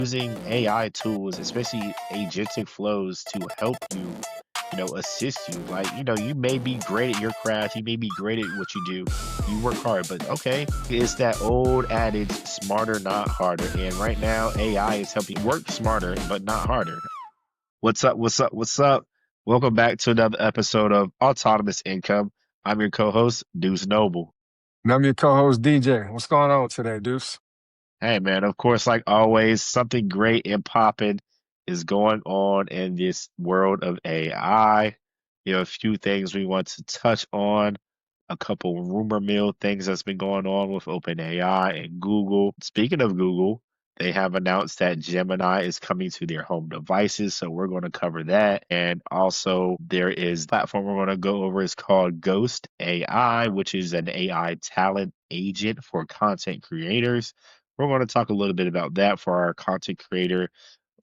using AI tools, especially agentic flows to help you, assist you. Like, you may be great at your craft, you may be great at what you do, you work hard, but okay, it's that old adage, smarter, not harder. And right now, AI is helping you work smarter, but not harder. What's up? What's up? What's up? Welcome back to another episode of Autonomous Income. I'm your co-host, Deuce Noble. And I'm your co-host, DJ. What's going on today, Deuce? Hey man, of course, like always, something great and popping is going on in this world of AI. A few things we want to touch on, a couple rumor mill things that's been going on with OpenAI and Google. Speaking of Google, they have announced that Gemini is coming to their home devices, so we're going to cover that. And also, there is a platform we're going to go over. It's called Ghost AI, which is an AI talent agent for content creators. We're going to talk a little bit about that for our content creator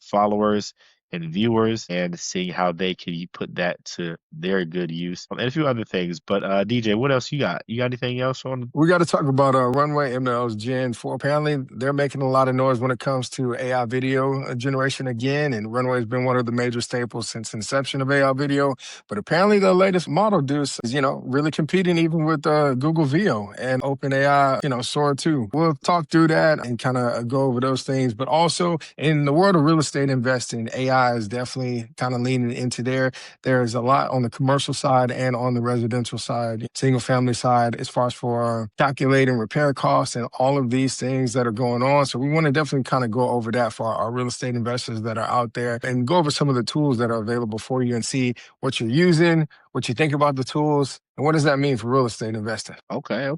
followers and viewers and seeing how they can put that to their good use and a few other things. But DJ, what else you got? You got anything else on? We got to talk about Runway Gen 4. Apparently, they're making a lot of noise when it comes to AI video generation again. And Runway has been one of the major staples since inception of AI video. But apparently, the latest model, Deuce, is, really competing even with Google Veo and OpenAI, Sora 2. We'll talk through that and kind of go over those things. But also, in the world of real estate investing, AI is definitely kind of leaning into there. There's a lot on the commercial side and on the residential side, single family side, as far as for calculating repair costs and all of these things that are going on. So we want to definitely kind of go over that for our real estate investors that are out there and go over some of the tools that are available for you and see what you're using, what you think about the tools, and what does that mean for real estate investing? Okay.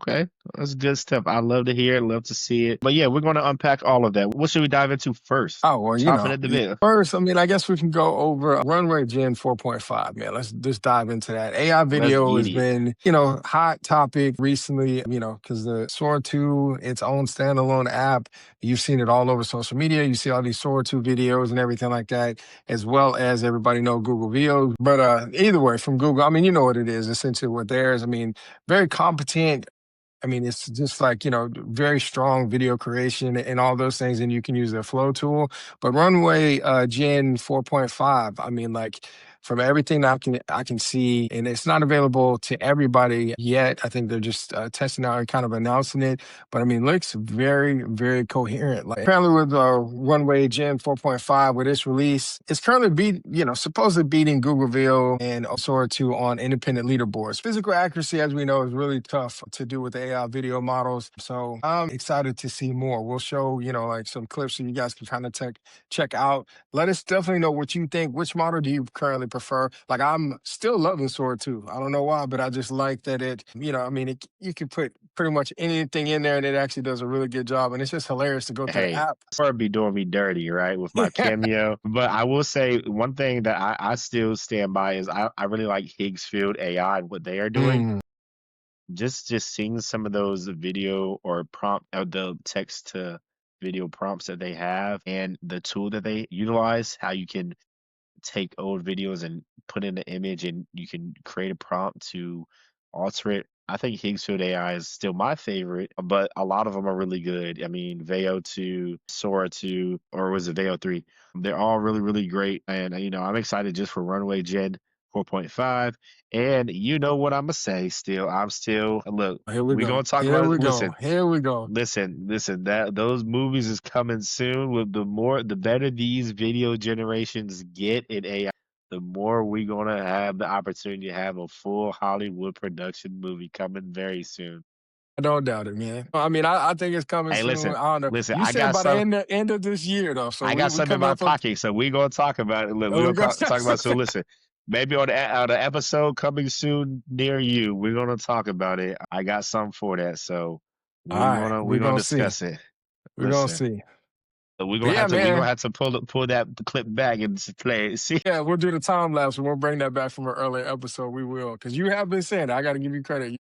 That's good stuff. I love to hear it, love to see it. But yeah, we're going to unpack all of that. What should we dive into first? Oh, well, Chopping at the bit. first, I guess we can go over Runway Gen 4.5, man. Let's just dive into that. AI Let's video get has it. been, hot topic recently, because the Sora 2, its own standalone app, you've seen it all over social media. You see all these Sora 2 videos and everything like that, as well as everybody know Google Veo. But either way, from Google, you know what it is, essentially what theirs. Very competent. It's just like, very strong video creation and all those things, and you can use their flow tool. But Runway Gen 4.5, from everything I can see, and it's not available to everybody yet. I think they're just testing out and kind of announcing it. But looks very, very coherent. Like apparently with Runway Gen 4.5, with its release, it's currently supposedly beating Google Veo and Sora 2 on independent leaderboards. Physical accuracy, as we know, is really tough to do with AI video models. So I'm excited to see more. We'll show, like some clips so you guys can kind of check out. Let us definitely know what you think. Which model do you currently prefer? Like, I'm still loving Sora 2. I don't know why, but I just like that you can put pretty much anything in there and it actually does a really good job. And it's just hilarious to go to the Hey, app. Sora be doing me dirty, right, with my cameo. But I will say one thing that I still stand by is I really like Higgsfield AI and what they are doing. Mm. Just seeing some of those video or prompt or the text to video prompts that they have and the tool that they utilize, how you can take old videos and put in the image and you can create a prompt to alter it. I think Higgsfield AI is still my favorite, but a lot of them are really good. I mean, Veo 2, Sora 2, or was it Veo 3? They're all really, really great. And, I'm excited just for Runway Gen 4.5. And you know what I'm going to say still. Look, Here we we're go. going to talk Here about we it. go. Here we go. Listen, that those movies is coming soon. With the better these video generations get in AI, the more we're gonna have the opportunity to have a full Hollywood production movie coming very soon. I don't doubt it, man. I think it's coming Hey, soon. listen, I don't know. listen, You said by the end of this year, though. So I got we something in coming my up on. pocket, so we gonna talk about it. Look, Oh, we're we gonna go. talk about it. So listen, maybe on the episode coming soon near you, we're gonna talk about it. I got something for that, so All right, we're we're gonna gonna see. discuss it. We're gonna Listen. see. So But yeah, we're gonna man. have to pull that clip back and play it. See, Yeah, we'll do the time lapse and we'll bring that back from an earlier episode. We will, because you have been saying that. I got to give you credit.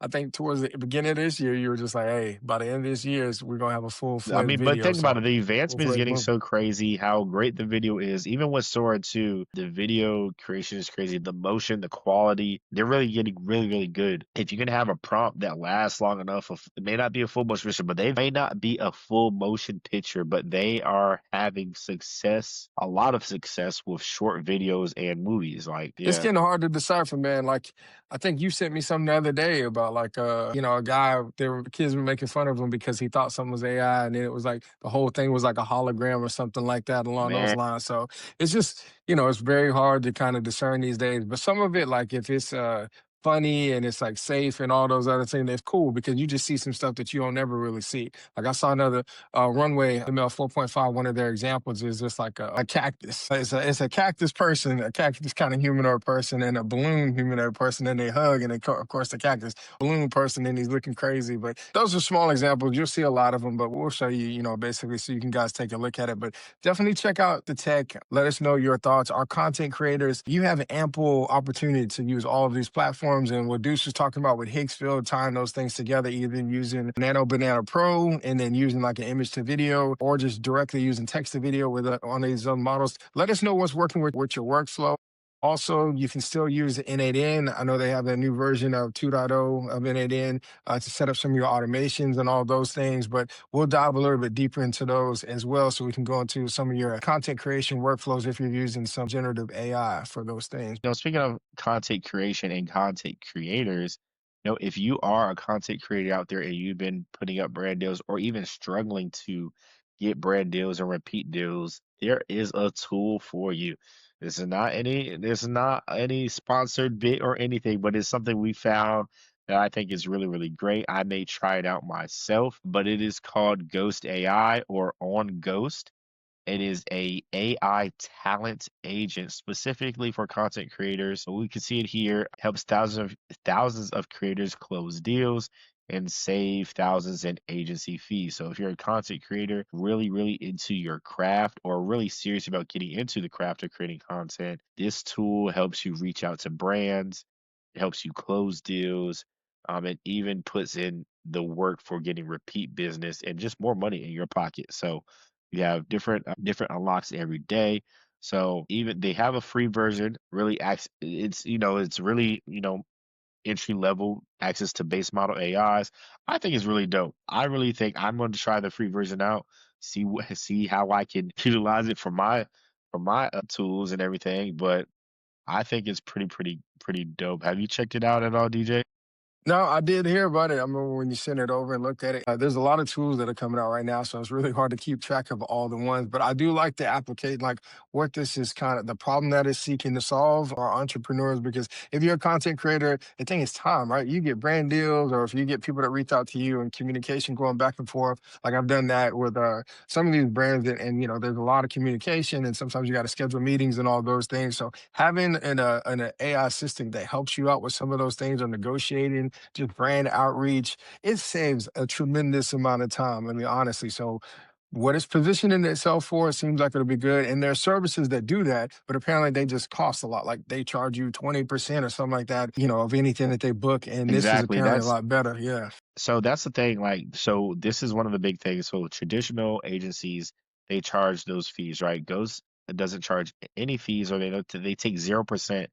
I think towards the beginning of this year, you were just like, "Hey, by the end of this year, we're gonna have a I full-fledged mean, but video." think about So it. The advancement is full-fledged getting movie. so crazy how great the video is. Even with Sora 2, the video creation is crazy. The motion, the quality, they're really getting really, really good. If you can have a prompt that lasts long enough, it may not be a full motion picture, but they may not be a full motion picture, but they are having success, a lot of success with short videos and movies. Like, It's yeah, getting hard to decipher, man. Like, I think you sent me something the other day about like a guy, the kids were making fun of him because he thought something was AI, and then it was like the whole thing was like a hologram or something like that along those man. lines. So it's just, it's very hard to kind of discern these days. But some of it, like if it's funny and it's like safe and all those other things, it's cool because you just see some stuff that you don't never really see. Like I saw another Runway ML 4.5. One of their examples is just like a cactus. It's a cactus person, a cactus kind of humanoid person, and a balloon humanoid person, and they hug, and then of course the cactus balloon person, and he's looking crazy. But those are small examples. You'll see a lot of them, but we'll show you, basically so you can guys take a look at it. But definitely check out the tech. Let us know your thoughts. Our content creators, you have ample opportunity to use all of these platforms. And what Deuce was talking about with Higgsfield, tying those things together, either using Nano Banana Pro and then using like an image to video, or just directly using text to video with on these models. Let us know what's working with your workflow. Also, you can still use N8N. I know they have a new version of 2.0 of N8N to set up some of your automations and all those things, but we'll dive a little bit deeper into those as well so we can go into some of your content creation workflows if you're using some generative AI for those things. Speaking of content creation and content creators, if you are a content creator out there and you've been putting up brand deals or even struggling to get brand deals and repeat deals, there is a tool for you. This is not any sponsored bit or anything, but it's something we found that I think is really, really great. I may try it out myself, but it is called Ghost AI or On Ghost. It is a AI talent agent specifically for content creators. So we can see it here. Helps thousands of creators close deals and save thousands in agency fees. So if you're a content creator really, really into your craft or really serious about getting into the craft of creating content, this tool helps you reach out to brands. It helps you close deals. It even puts in the work for getting repeat business and just more money in your pocket. So you have different unlocks every day. So even they have a free version. Really, it's really entry level access to base model AIs. I think it's really dope. I really think I'm going to try the free version out. See how I can utilize it for my tools and everything. But I think it's pretty dope. Have you checked it out at all, DJ? No, I did hear about it. I remember when you sent it over and looked at it. There's a lot of tools that are coming out right now, so it's really hard to keep track of all the ones. But I do like to applicate like what this is kind of the problem that is seeking to solve are entrepreneurs. Because if you're a content creator, the thing is time, right? You get brand deals, or if you get people that reach out to you and communication going back and forth. Like I've done that with some of these brands, and there's a lot of communication, and sometimes you got to schedule meetings and all those things. So having an AI assistant that helps you out with some of those things or negotiating just brand outreach, it saves a tremendous amount of time. I mean, honestly. So what it's positioning itself for, it seems like it'll be good. And there are services that do that, but apparently they just cost a lot. Like they charge you 20% or something like that, of anything that they book. And this is Exactly. apparently a That's lot better. Yeah. So that's the thing, like, so this is one of the big things. So traditional agencies, they charge those fees, right? Ghost doesn't charge any fees, or they take 0%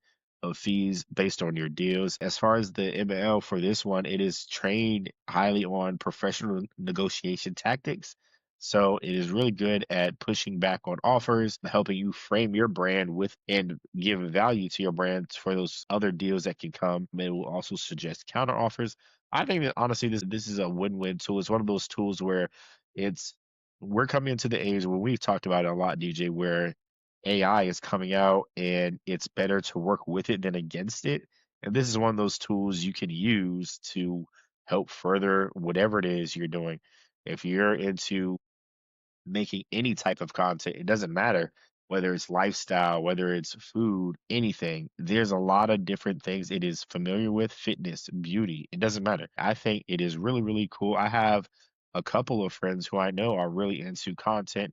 of fees based on your deals. As far as the ML for this one, it is trained highly on professional negotiation tactics. So it is really good at pushing back on offers, helping you frame your brand with and give value to your brand for those other deals that can come. It will also suggest counter offers. I think that honestly, this is a win-win tool. It's one of those tools where it's we're coming into the age where we've talked about it a lot, DJ, where AI is coming out and it's better to work with it than against it. And this is one of those tools you can use to help further whatever it is you're doing. If you're into making any type of content. It doesn't matter whether it's lifestyle, whether it's food, anything. There's a lot of different things it is familiar with, fitness, beauty. It doesn't matter. I think it is really, really cool. I have a couple of friends who I know are really into content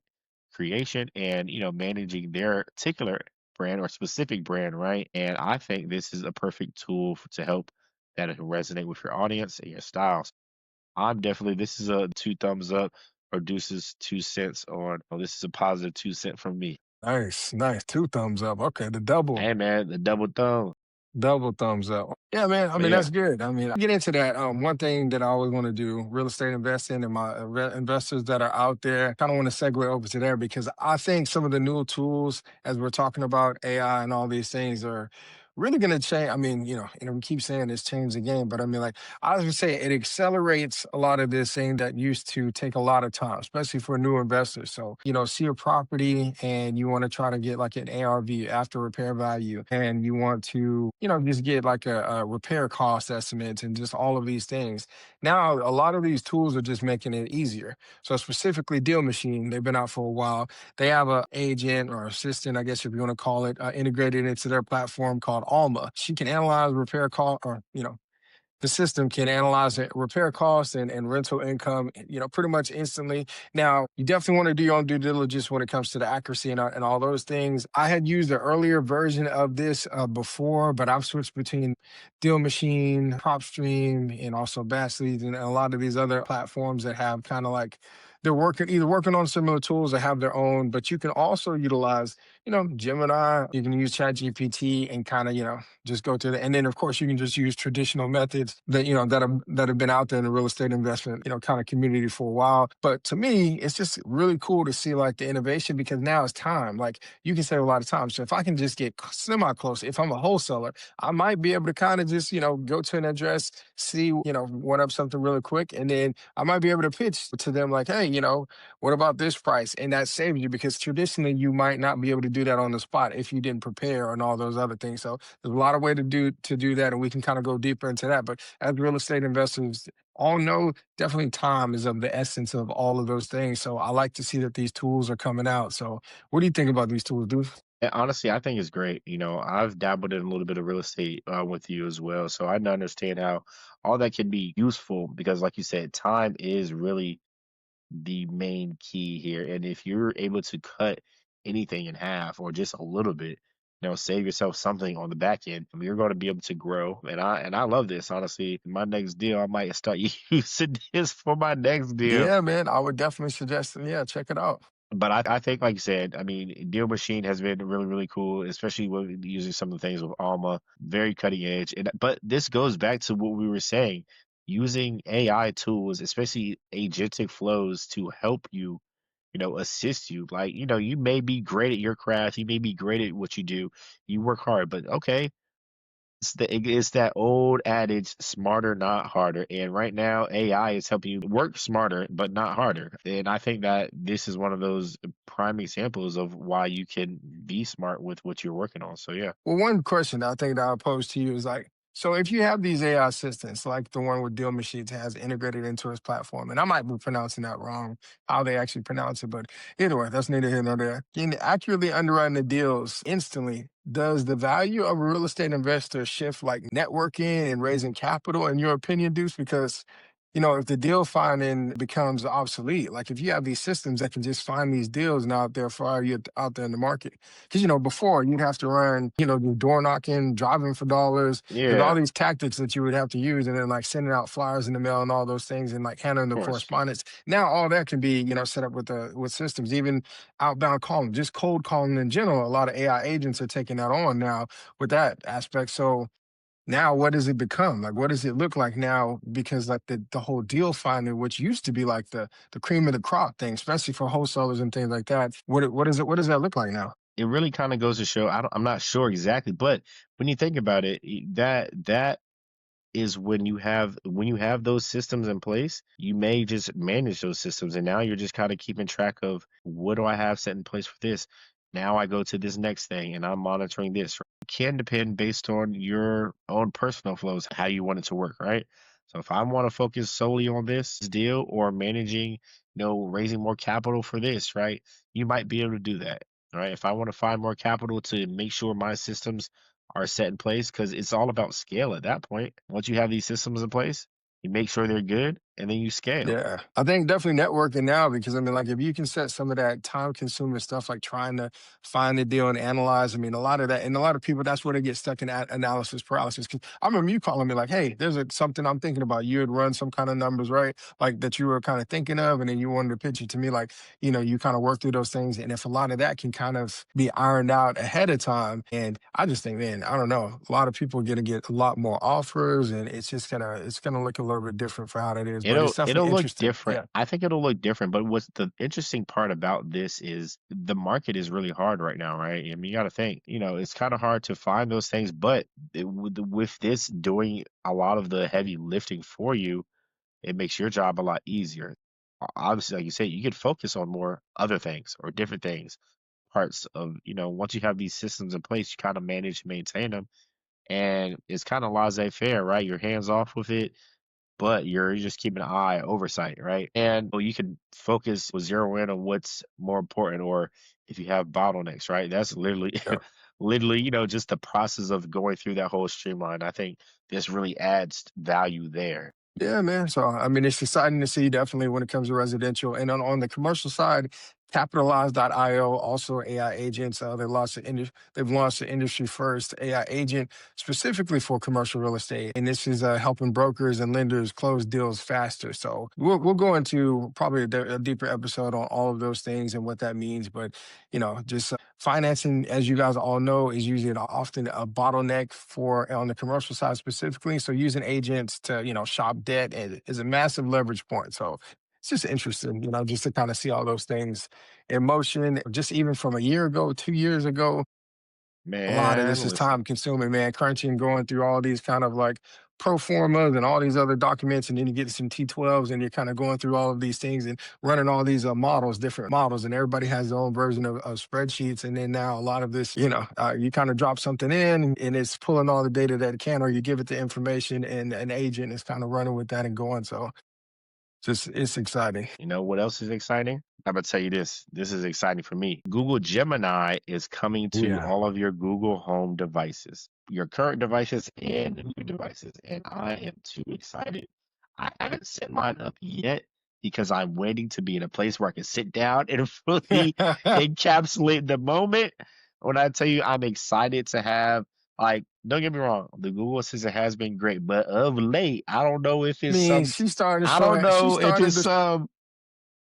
creation and, managing their particular brand or specific brand, right? And I think this is a perfect tool to help that can resonate with your audience and your styles. I'm definitely, this is a two thumbs up or deuces 2 cents on, oh, this is a positive 2 cent from me. Nice, nice. Two thumbs up. Okay, the double. Hey man, the double thumb. Double thumbs up. Yeah, man. I But mean, yeah, that's good. I mean, I get into that. One thing that I always want to do, real estate investing, and my investors that are out there, kind of want to segue over to there because I think some of the new tools, as we're talking about AI and all these things, are really going to change. I mean, and we keep saying this change the game, but I mean, like I was gonna say, it accelerates a lot of this thing that used to take a lot of time, especially for new investors. So, see a property and you want to try to get like an ARV, after repair value, and you want to, just get like a repair cost estimate and just all of these things. Now, a lot of these tools are just making it easier. So specifically DealMachine, they've been out for a while. They have a agent or assistant, I guess if you want to call it, integrated into their platform called Alma. She can analyze repair call or, the system can analyze the repair costs and rental income, pretty much instantly. Now, you definitely want to do your own due diligence when it comes to the accuracy and all those things. I had used the earlier version of this before, but I've switched between Deal Machine, PropStream, and also Bass Leads and a lot of these other platforms that have kind of like they're working on similar tools or have their own, but you can also utilize, Gemini. You can use ChatGPT and kind of, just go to the, and then of course you can just use traditional methods that that have been out there in the real estate investment kind of community for a while. But to me, it's just really cool to see like the innovation because now it's time. Like you can save a lot of time. So if I can just get semi close, if I'm a wholesaler, I might be able to kind of just go to an address, see one up something really quick, and then I might be able to pitch to them like, hey, what about this price? And that saves you because traditionally you might not be able to do that on the spot if you didn't prepare and all those other things. So there's a lot of way to do that, and we can kind of go deeper into that. But as real estate investors all know, definitely time is of the essence of all of those things. So I like to see that these tools are coming out. So what do you think about these tools, dude? and honestly, I think it's great. I've dabbled in a little bit of real estate with you as well, so I understand how all that can be useful because, like you said, time is really the main key here. And if you're able to cut anything in half or just a little bit, save yourself something on the back end, you're going to be able to grow. And I love this. Honestly, my next deal, I might start using this for my next deal. Yeah, man, I would definitely suggest, yeah, check it out. But I think, like you said, I mean, Deal Machine has been really, really cool, especially with using some of the things with Alma, very cutting edge. But this goes back to what we were saying, using AI tools, especially agentic flows, to help you, assist you. Like, you may be great at your craft, you may be great at what you do, you work hard, but okay, it's that old adage, smarter, not harder. And right now, AI is helping you work smarter, but not harder. And I think that this is one of those prime examples of why you can be smart with what you're working on. So yeah. Well, one question I think that I'll pose to you is like, so if you have these AI assistants, like the one with Deal Machines has integrated into its platform, and I might be pronouncing that wrong, how they actually pronounce it, but either way, that's neither here nor there. In accurately underwriting the deals instantly, does the value of a real estate investor shift like networking and raising capital in your opinion, Deuce? Because if the deal finding becomes obsolete, like if you have these systems that can just find these deals now out there for you out there in the market, because before you'd have to run, the door knocking, driving for dollars. There's all Yeah, these tactics that you would have to use, and then like sending out flyers in the mail and all those things, and like handling of the course. correspondence. Now all that can be set up with systems, even outbound calling, just cold calling in general. A lot of AI agents are taking that on now with that aspect. So now what does it become? Like what does it look like now? Because like the whole deal finding, which used to be like the cream of the crop thing, especially for wholesalers and things like that. What does that look like now? It really kind of goes to show, I'm not sure exactly, but when you think about it, that is when you have those systems in place, you may just manage those systems, and now you're just kind of keeping track of what do I have set in place for this. Now I go to this next thing, and I'm monitoring this. It can depend based on your own personal flows, how you want it to work, right? So if I want to focus solely on this deal or managing, raising more capital for this, right? You might be able to do that, right? If I want to find more capital to make sure my systems are set in place because it's all about scale at that point. Once you have these systems in place, you make sure they're good, and then you scale. Yeah, I think definitely networking now because I mean, like, if you can set some of that time-consuming stuff, like trying to find the deal and analyze. I mean, a lot of that, and a lot of people, that's where they get stuck in that analysis paralysis. Because I remember you calling me like, "Hey, there's something I'm thinking about." You had run some kind of numbers, right? Like that you were kind of thinking of, and then you wanted to pitch it to me. Like, you kind of work through those things, and if a lot of that can kind of be ironed out ahead of time, and I just think, man, I don't know, a lot of people are gonna get a lot more offers, and it's gonna look a little bit different for how that is, but it's It'll definitely look interesting. different. Yeah. I think it'll look different, but what's the interesting part about this is the market is really hard right now, right? I mean, you got to think, it's kind of hard to find those things, but with this doing a lot of the heavy lifting for you, it makes your job a lot easier. Obviously, like you said, you can focus on more other things or different things, parts of, once you have these systems in place, you kind of manage and maintain them. And it's kind of laissez-faire, right? You're hands off with it, but you're just keeping an eye, oversight, right? And well, you can focus or zero in on what's more important, or if you have bottlenecks, right? That's literally, Yeah. literally, just the process of going through that whole streamline. I think this really adds value there. Yeah, man. So, I mean, it's exciting to see definitely when it comes to residential. And on the commercial side, Capitalize.io, also AI agents. They've launched the industry first AI agent specifically for commercial real estate. And this is helping brokers and lenders close deals faster. So we'll go into probably a deeper episode on all of those things and what that means. But, just financing, as you guys all know, is usually often a bottleneck for on the commercial side specifically. So using agents to shop debt is a massive leverage point. So it's just interesting, just to kind of see all those things in motion. Just even from a year ago, 2 years ago, a lot of Man, this is listen, time consuming, man. Crunching, going through all these kind of like pro formas and all these other documents, and then you get some T12s, and you're kind of going through all of these things and running all these models, different models, and everybody has their own version of spreadsheets. And then now a lot of this, you kind of drop something in, and it's pulling all the data that it can, or you give it the information, and an agent is kind of running with that and going. So just it's exciting. you know what else is exciting? I'm gonna tell you this. This is exciting for me. Google Gemini is coming Oh, to yeah. all of your Google Home devices, your current devices and the new devices, and I am too excited. I haven't set mine up yet because I'm waiting to be in a place where I can sit down and fully encapsulate the moment. When I tell you I'm excited to have, like, don't get me wrong, the Google Assistant has been great, but of late, I don't know if I it's mean, some, I don't she know if started it's to some,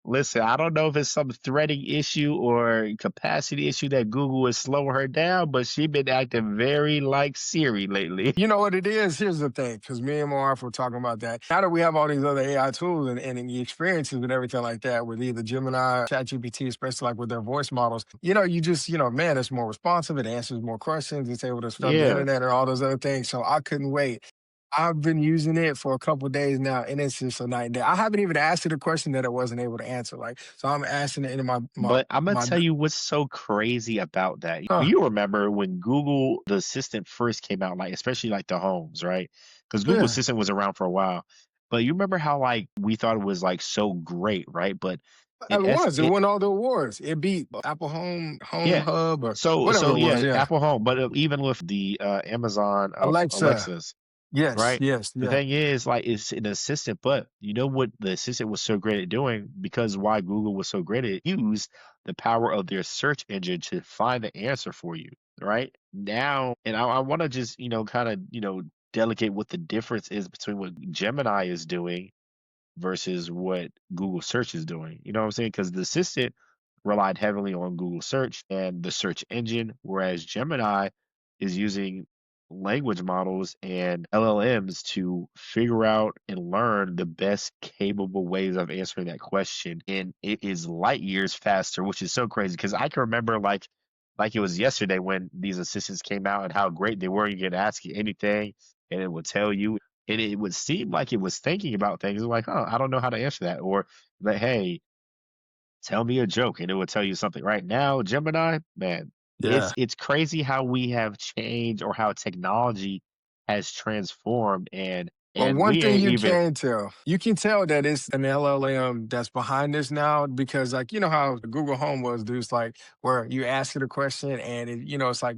listen, I don't know if it's some threading issue or capacity issue that Google is slowing her down, but she been acting very like Siri lately. You know what it is? Here's the thing, because me and Marv were talking about that. Now that we have all these other AI tools and the experiences and everything like that with either Gemini, ChatGPT, especially like with their voice models, you just, man, it's more responsive. It answers more questions. It's able to scrub the Yeah. internet and all those other things. So I couldn't wait. I've been using it for a couple of days now, and it's just a night and day. I haven't even asked it a question that it wasn't able to answer. Like, so I'm asking it in But I'm gonna my, tell you what's so crazy about that. huh, You remember when Google, the Assistant first came out, like especially like the homes, right? Because Google yeah, Assistant was around for a while. But you remember how like we thought it was like so great, right? But it in essence, was. It won all the awards. It beat Apple Home yeah. Hub, or So whatever it was. yeah, Yeah. Apple Home, but even with the Amazon Alexa. Alexas, Yes, right? yes, The yeah. thing is, like, it's an assistant, but you know what the assistant was so great at doing? Because why Google was so great at use the power of their search engine to find the answer for you, right? Now, and I want to just, kind of, delegate what the difference is between what Gemini is doing versus what Google search is doing. You know what I'm saying? Because the assistant relied heavily on Google search and the search engine, whereas Gemini is using language models and LLMs to figure out and learn the best capable ways of answering that question. And it is light years faster, which is so crazy because I can remember like it was yesterday when these assistants came out and how great they were. You can ask it anything and it would tell you. And it would seem like it was thinking about things like, oh, I don't know how to answer that. Or like, hey, tell me a joke, and it will tell you something. Right now, Gemini, man, it's Yeah. it's crazy how we have changed or how technology has transformed. And Well, and one we thing ain't even. you can tell that it's an LLM that's behind this now because, like, you know how the Google Home was, dude, it's like where you ask it a question and it's like,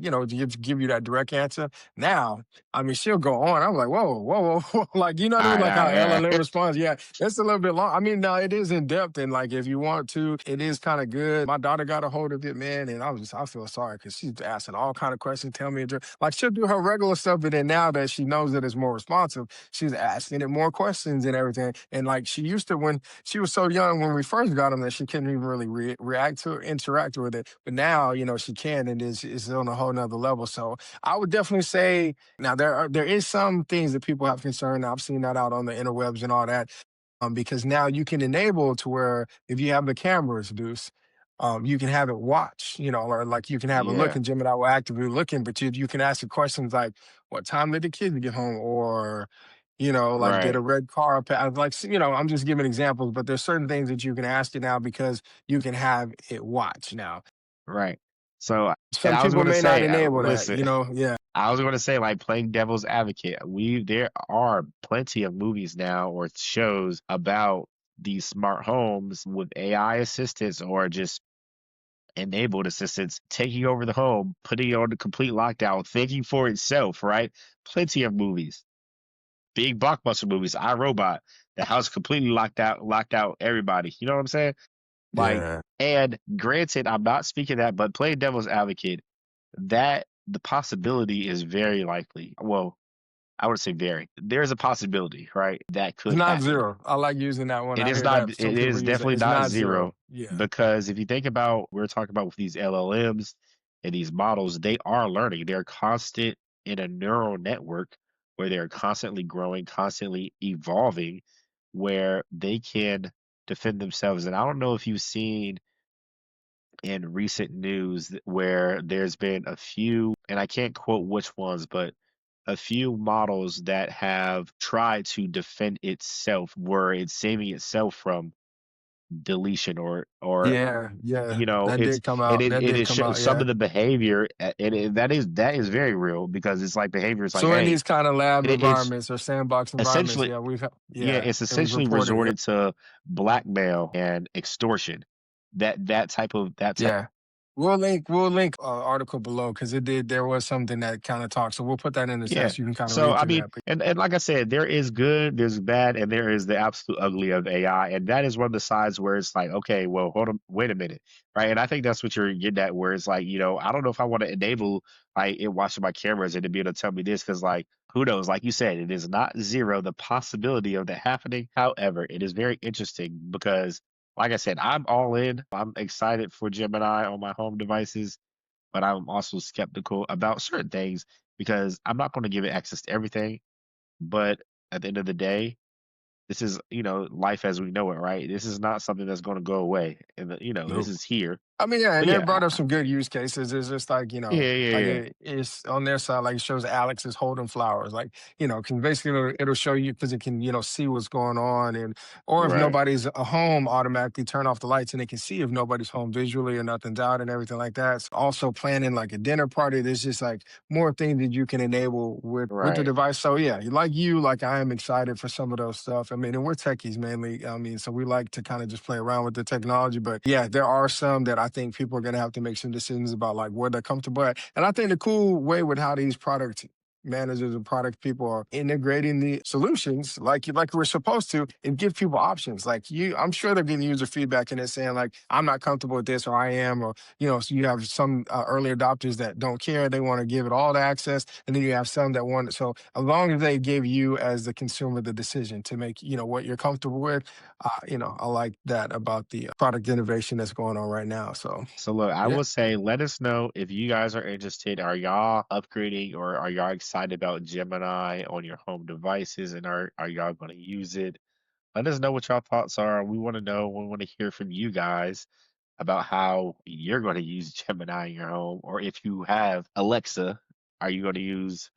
give you that direct answer. Now, I mean, she'll go on. I'm like, whoa, whoa, whoa, whoa. Like, you know what I All mean? right, Like all how right, LLM all responds. Yeah, it's a little bit long. I mean, now it is in depth and like if you want to, it is kind of good. My daughter got a hold of it, man, and I feel sorry because she's asking all kind of questions. Tell me, like she'll do her regular stuff, but then now that she knows that it's more responsive, she's asking it more questions and everything. And like she used to when she was so young when we first got them that she couldn't even really react to or interact with it. But now, she can and is on a whole nother level. So I would definitely say now there is some things that people have concern. I've seen that out on the interwebs and all that. Because now you can enable to where if you have the cameras, Deuce, you can have it watch, or like you can have a look yeah, and Gemini will actively looking, but you can ask the questions like, what time did the kids get home? Or, like did a right, red car pass? Like, I'm just giving examples, but there's certain things that you can ask it now because you can have it watch now. right. So, and Some I was people going to may not say, enable that, listen, yeah. I was going to say, like playing devil's advocate. There are plenty of movies now or shows about these smart homes with AI assistants or just enabled assistants taking over the home, putting it on the complete lockdown, thinking for itself, right? Plenty of movies, big blockbuster movies. I Robot, the house completely locked out everybody. You know what I'm saying? Like, Yeah. and granted, I'm not speaking that, but playing devil's advocate, that the possibility is very likely. Well, I would say very. There's a possibility, right? That It's could not happen. zero. I like using that one. It I is hear not, that some it people is use it. definitely It's not not zero zero. Yeah. because if you think about, we're talking about with these LLMs and these models, they are learning. They're constant in a neural network where they're constantly growing, constantly evolving, where they can defend themselves. And I don't know if you've seen in recent news where there's been a few, and I can't quote which ones, but a few models that have tried to defend itself where it's saving itself from deletion or Yeah, yeah. That it's did come and out. That it did is come out. some Yeah. of the behavior that is very real because it's like behavior is like, So in hey, these kind of lab it's environments or sandbox environments, essentially, yeah, yeah, yeah, it's it was essentially reported. Yeah. resorted to blackmail and extortion, that type. Yeah. We'll link article below because there was something that kind of talks. So we'll put that in the chat Yeah. so you can kind of So read I through mean, that. But and like I said, there is good, there's bad, and there is the absolute ugly of AI. And that is one of the sides where it's like, okay, well, hold on, wait a minute. Right. And I think that's what you're getting at, where it's like, I don't know if I want to enable like it watching my cameras and to be able to tell me this, because like who knows? Like you said, it is not zero, the possibility of that happening. However, it is very interesting because like I said, I'm all in. I'm excited for Gemini on my home devices, but I'm also skeptical about certain things because I'm not going to give it access to everything. But at the end of the day, this is, life as we know it, right? This is not something that's going to go away. And, this nope. is here. I mean, yeah, But and they yeah, brought up some good use cases. It's just like, yeah, yeah, like yeah. it's on their side, like it shows Alex is holding flowers. Like, can basically it'll show you because it can, see what's going on or if Right, nobody's home, automatically turn off the lights and it can see if nobody's home visually or nothing's out and everything like that. So also planning like a dinner party. There's just like more things that you can enable with the right. device. So yeah, like I am excited for some of those stuff. I mean, and we're techies mainly. I mean, so we like to kind of just play around with the technology. But yeah, there are some that I think people are going to have to make some decisions about like where they're comfortable at. And I think the cool way with how these product managers and product people are integrating the solutions like we're supposed to and give people options like I'm sure they're getting user feedback and they're saying like I'm not comfortable with this or I am or so you have some early adopters that don't care, they want to give it all the access, and then you have some that want it. So as long as they give you as the consumer the decision to make what you're comfortable with, I like that about the product innovation that's going on right now. So So look, I yeah. will say, let us know if you guys are interested. Are y'all upgrading or are y'all excited about Gemini on your home devices and are y'all going to use it? Let us know what y'all thoughts are. We want to know. We want to hear from you guys about how you're going to use Gemini in your home, or if you have Alexa, are you going to use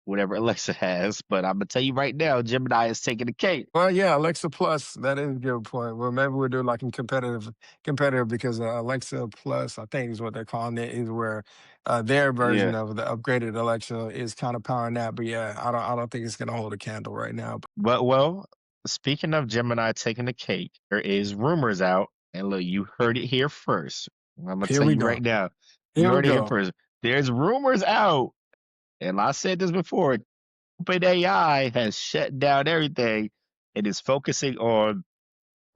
whatever Alexa has. But I'm gonna tell you right now, Gemini is taking the cake. Well, yeah, Alexa Plus, that is a good point. Well, maybe we'll do like in competitive because Alexa Plus, I think is what they're calling it, is where their version Yeah. of the upgraded Alexa is kind of powering that. But yeah, I don't think it's gonna hold a candle right now. But well, speaking of Gemini taking the cake, there is rumors out, and look, you heard it here first. I'm gonna Here tell we you go. right now. You Here we heard it here go. first. There's rumors out, and I said this before. OpenAI has shut down everything and is focusing on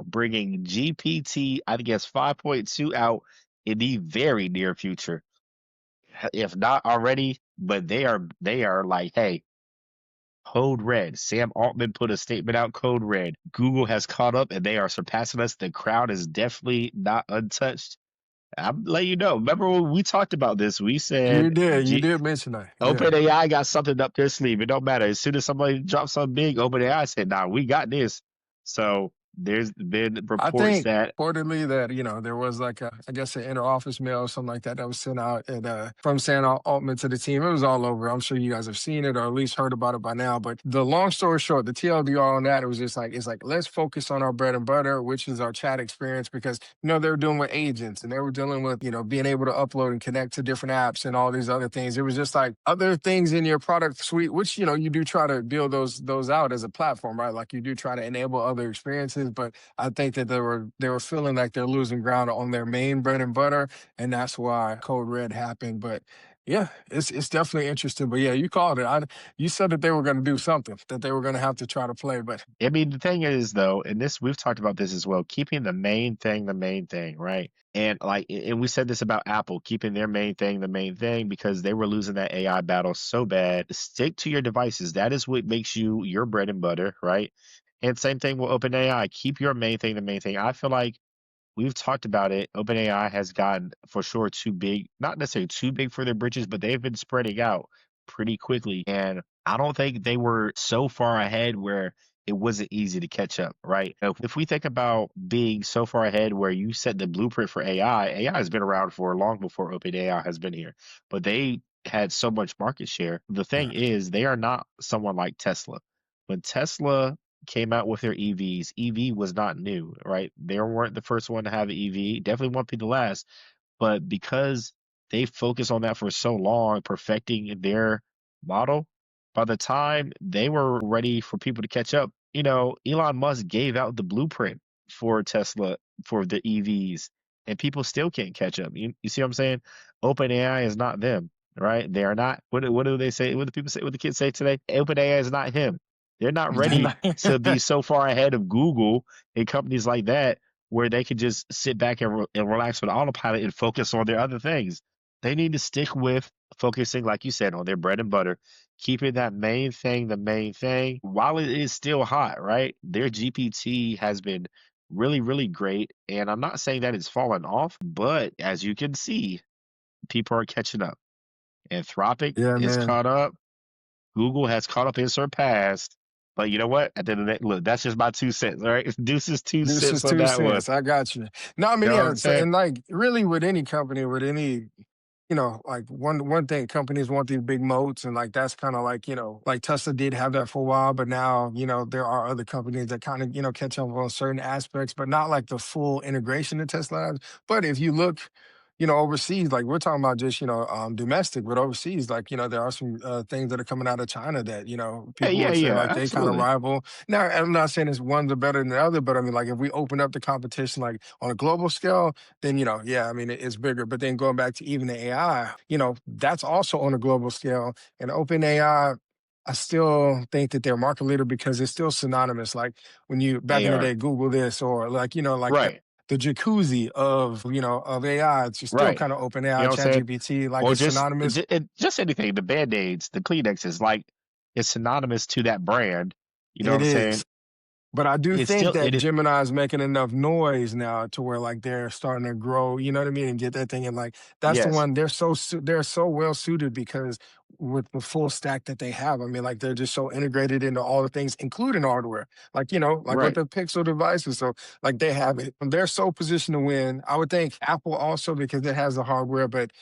bringing GPT, I think it's 5.2 out in the very near future, if not already. But they are like, hey, code red. Sam Altman put a statement out, code red. Google has caught up and they are surpassing us. The crowd is definitely not untouched. I'm letting you know. Remember when we talked about this? We You said did. You did mention that. Yeah. OpenAI got something up their sleeve. It don't matter. As soon as somebody drops something big, OpenAI said, "Nah, we got this." So there's been I reports think that reportedly that there was like I guess an inter office mail or something like that was sent out from Sam Altman to the team. It was all over. I'm sure you guys have seen it or at least heard about it by now. But the long story short, the TLDR on that, it was just like it's like let's focus on our bread and butter, which is our chat experience, because they were dealing with agents and they were dealing with being able to upload and connect to different apps and all these other things. It was just like other things in your product suite, which you do try to build those out as a platform, right? Like you do try to enable other experiences, but I think that they were feeling like they're losing ground on their main bread and butter, and that's why Code Red happened. But yeah, it's definitely interesting. But yeah, you called it. You said that they were going to do something, that they were going to have to try to play. But I mean, the thing is, though, and this we've talked about this as well, keeping the main thing, right? And like, and we said this about Apple, keeping their main thing the main thing because they were losing that AI battle so bad. Stick to your devices. That is what makes you your bread and butter, right? And same thing with OpenAI. Keep your main thing the main thing. I feel like we've talked about it. OpenAI has gotten for sure too big, not necessarily too big for their britches, but they've been spreading out pretty quickly. And I don't think they were so far ahead where it wasn't easy to catch up, right? If we think about being so far ahead where you set the blueprint for AI has been around for long before OpenAI has been here, but they had so much market share. The thing yeah, is, they are not someone like Tesla. When Tesla came out with their EVs. EV was not new, right? They weren't the first one to have an EV. Definitely won't be the last. But because they focused on that for so long, perfecting their model, by the time they were ready for people to catch up, Elon Musk gave out the blueprint for Tesla for the EVs, and people still can't catch up. You see what I'm saying? OpenAI is not them, right? They are not. What do they say? What do people say? What the kids say today? OpenAI is not him. They're not ready to be so far ahead of Google and companies like that where they could just sit back and relax with autopilot and focus on their other things. They need to stick with focusing, like you said, on their bread and butter, keeping that main thing the main thing while it is still hot, right? Their GPT has been really, really great. And I'm not saying that it's fallen off, but as you can see, people are catching up. Anthropic yeah, is man. caught up. Google has caught up and surpassed. But you know what? At the end of the day, look, that's just my 2 cents, all right? Deuce's two This cents is on two that one. cents. I got you. No, I You mean, know what yeah. I'm So, saying? and like, really, with any company, with any like one thing companies want these big moats, and like that's kind of like like Tesla did have that for a while, but now there are other companies that kind of catch up on certain aspects, but not like the full integration that Tesla has. But if you look overseas, like we're talking about just domestic, but overseas, like there are some things that are coming out of China that Hey, people yeah, would say yeah, like they kind of absolutely. rival. Now I'm not saying it's one's are better than the other, but I mean like if we open up the competition like on a global scale, then yeah, I mean it's bigger. But then going back to even the AI, that's also on a global scale. And open AI, I still think that they're market leader because it's still synonymous. Like when you back They in the are. day, Google this or like like Right, the jacuzzi of of AI. It's just still right. kind of open You AI, know what I'm Chat saying? GPT, like Or it's synonymous. just anything, the Band-Aids, the Kleenexes, like it's synonymous to that brand. You know what It I'm saying? is. But I do It's think still that it is Gemini is making enough noise now to where like they're starting to grow, you know what I mean, and get that thing. And like that's the yes, one they're so well suited because with the full stack that they have, I mean, like they're just so integrated into all the things, including hardware. Like like with right. the Pixel devices, so like they have it. They're so positioned to win. I would think Apple also because it has the hardware, but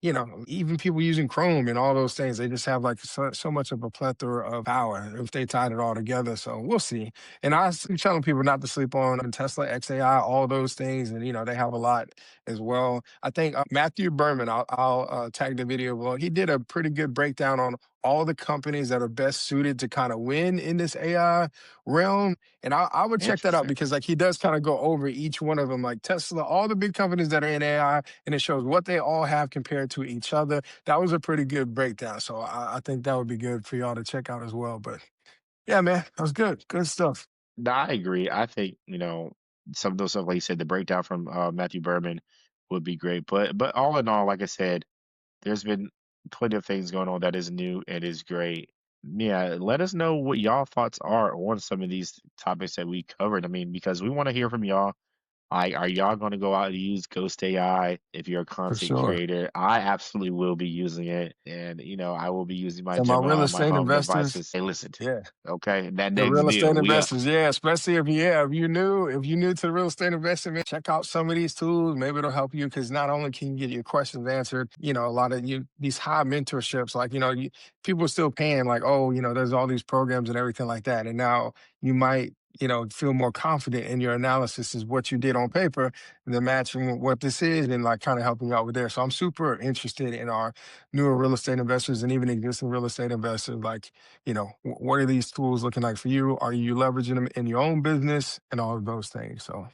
even people using Chrome and all those things, they just have like so much of a plethora of power if they tied it all together. So we'll see. And I'm telling people not to sleep on Tesla, XAI, all those things. And, they have a lot as well. I think Matthew Berman, I'll tag the video below. He did a pretty good breakdown on all the companies that are best suited to kind of win in this AI realm. And I would check that out Interesting. because like he does kind of go over each one of them, like Tesla, all the big companies that are in AI, and it shows what they all have compared to each other. That was a pretty good breakdown. So I think that would be good for y'all to check out as well. But yeah, man, that was good. Good stuff. No, I agree. I think, some of those stuff, like you said, the breakdown from Matthew Berman would be great. But all in all, like I said, there's been plenty of things going on that is new and is great. Yeah, let us know what y'all thoughts are on some of these topics that we covered. I mean, because we want to hear from y'all. Like, are y'all going to go out and use Ghost AI if you're a For content sure. creator? I absolutely will be using it, and I will be using my And my Gemini real on my estate home investors, devices. Hey, listen to yeah. me, okay? That The next real estate deal, we up. investors, yeah, especially if you're new to real estate investing, man, check out some of these tools. Maybe it'll help you because not only can you get your questions answered, a lot of these high mentorships, like people are still paying, like, oh, there's all these programs and everything like that, and now you might feel more confident in your analysis is what you did on paper, the matching what this is, and like kind of helping you out with there. So I'm super interested in our newer real estate investors and even existing real estate investors, like what are these tools looking like for you? Are you leveraging them in your own business and all of those things? So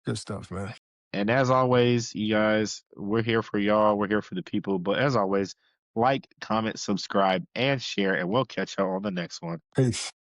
good stuff, man. And as always, you guys, we're here for y'all. We're here for the people. But as always, like, comment, subscribe, and share, and we'll catch y'all on the next one. Peace.